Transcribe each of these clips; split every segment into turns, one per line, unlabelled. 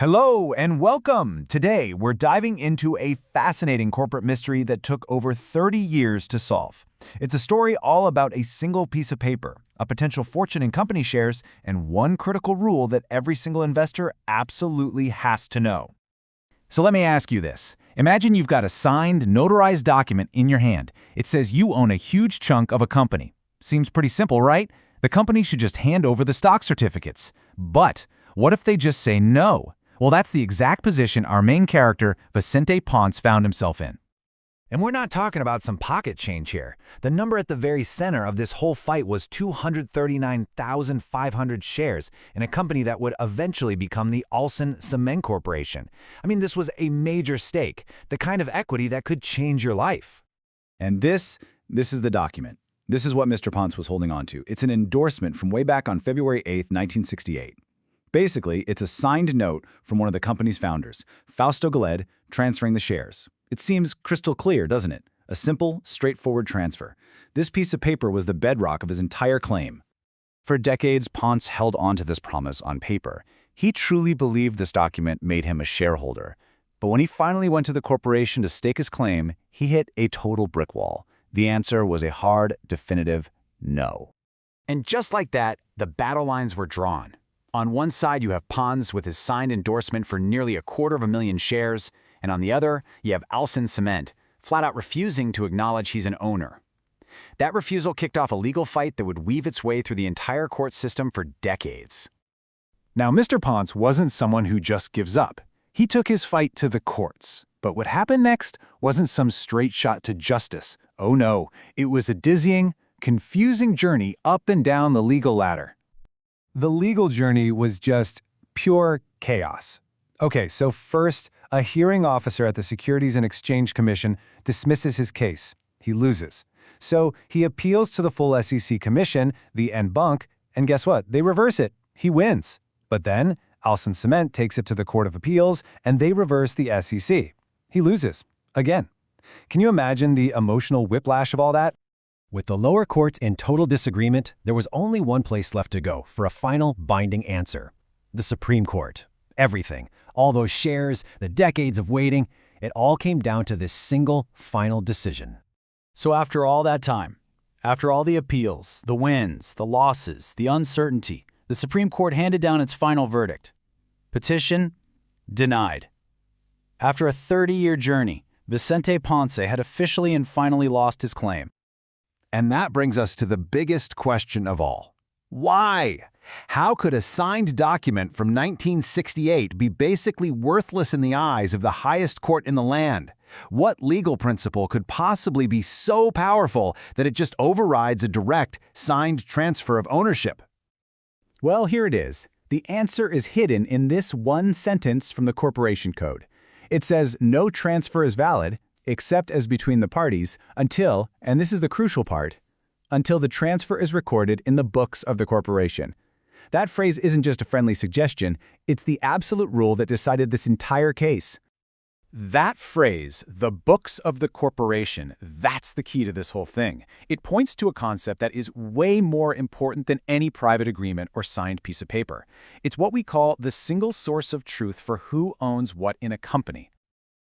Hello and welcome! Today, we're diving into a fascinating corporate mystery that took over 30 years to solve. It's a story all about a single piece of paper, a potential fortune in company shares, and one critical rule that every single investor absolutely has to know. So let me ask you this. Imagine you've got a signed, notarized document in your hand. It says you own a huge chunk of a company. Seems pretty simple, right? The company should just hand over the stock certificates. But what if they just say no? Well, that's the exact position our main character, Vicente Ponce, found himself in. And we're not talking about some pocket change here. The number at the very center of this whole fight was 239,500 shares in a company that would eventually become the Alsons Cement Corporation. I mean, this was a major stake, the kind of equity that could change your life.
And this is the document. This is what Mr. Ponce was holding on to. It's an endorsement from way back on February 8th, 1968. Basically, it's a signed note from one of the company's founders, Fausto Galed, transferring the shares. It seems crystal clear, doesn't it? A simple, straightforward transfer. This piece of paper was the bedrock of his entire claim. For decades, Ponce held on to this promise on paper. He truly believed this document made him a shareholder. But when he finally went to the corporation to stake his claim, he hit a total brick wall. The answer was a hard, definitive no.
And just like that, the battle lines were drawn. On one side, you have Ponce with his signed endorsement for nearly 250,000 shares, and on the other, you have Alsons Cement, flat out refusing to acknowledge he's an owner. That refusal kicked off a legal fight that would weave its way through the entire court system for decades. Now, Mr. Ponce wasn't someone who just gives up. He took his fight to the courts. But what happened next wasn't some straight shot to justice. Oh no, it was a dizzying, confusing journey up and down the legal ladder. The legal journey was just pure chaos. Okay, so first, a hearing officer at the Securities and Exchange Commission dismisses his case. He loses. So he appeals to the full SEC Commission, the en banc, and guess what? They reverse it. He wins. But then, Alsons Cement takes it to the Court of Appeals, and they reverse the SEC. He loses. Again. Can you imagine the emotional whiplash of all that?
With the lower courts in total disagreement, there was only one place left to go for a final binding answer. The Supreme Court. Everything, all those shares, the decades of waiting, it all came down to this single final decision.
So after all that time, after all the appeals, the wins, the losses, the uncertainty, the Supreme Court handed down its final verdict. Petition denied. After a 30-year journey, Vicente Ponce had officially and finally lost his claim. And that brings us to the biggest question of all. Why? How could a signed document from 1968 be basically worthless in the eyes of the highest court in the land? What legal principle could possibly be so powerful that it just overrides a direct, signed transfer of ownership? Well, here it is. The answer is hidden in this one sentence from the Corporation Code. It says no transfer is valid, except as between the parties, until, and this is the crucial part, until the transfer is recorded in the books of the corporation. That phrase isn't just a friendly suggestion, it's the absolute rule that decided this entire case. That phrase, the books of the corporation, that's the key to this whole thing. It points to a concept that is way more important than any private agreement or signed piece of paper. It's what we call the single source of truth for who owns what in a company.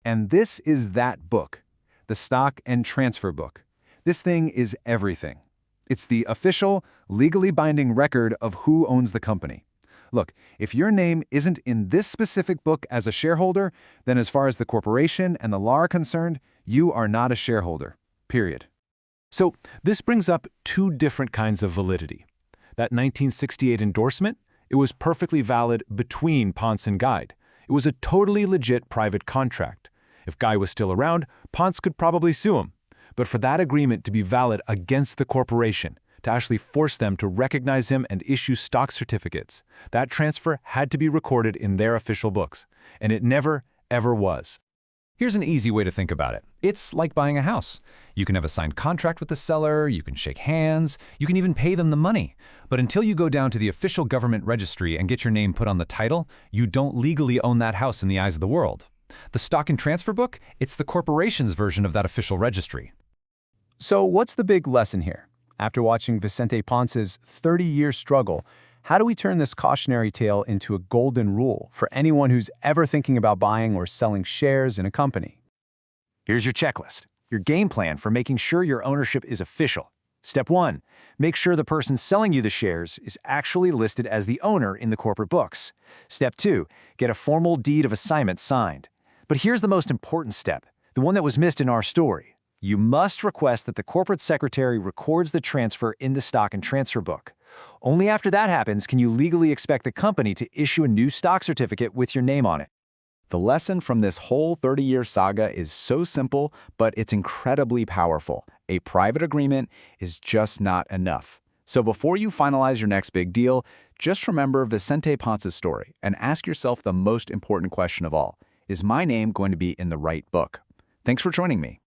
And this is that book, the Stock and Transfer Book. This thing is everything. It's the official, legally binding record of who owns the company. Look, if your name isn't in this specific book as a shareholder, then as far as the corporation and the law are concerned, you are not a shareholder, period. So this brings up two different kinds of validity. That 1968 endorsement, it was perfectly valid between Ponce and Guide. It was a totally legit private contract. If Guy was still around, Ponce could probably sue him. But for that agreement to be valid against the corporation, to actually force them to recognize him and issue stock certificates, that transfer had to be recorded in their official books. And it never, ever was. Here's an easy way to think about it. It's like buying a house. You can have a signed contract with the seller, you can shake hands, you can even pay them the money. But until you go down to the official government registry and get your name put on the title, you don't legally own that house in the eyes of the world. The Stock and Transfer Book, it's the corporation's version of that official registry. So what's the big lesson here? After watching Vicente Ponce's 30-year struggle,
How do we turn this cautionary tale into a golden rule for anyone who's ever thinking about buying or selling shares in a company?
Here's your checklist, your game plan for making sure your ownership is official. Step 1. Make sure the person selling you the shares is actually listed as the owner in the corporate books. Step 2. Get a formal deed of assignment signed. But here's the most important step, the one that was missed in our story. You must request that the corporate secretary records the transfer in the stock and transfer book. Only after that happens can you legally expect the company to issue a new stock certificate with your name on it.
The lesson from this whole 30-year saga is so simple, but it's incredibly powerful. A private agreement is just not enough. So before you finalize your next big deal, just remember Vicente Ponce's story and ask yourself the most important question of all. Is my name going to be in the right book? Thanks for joining me.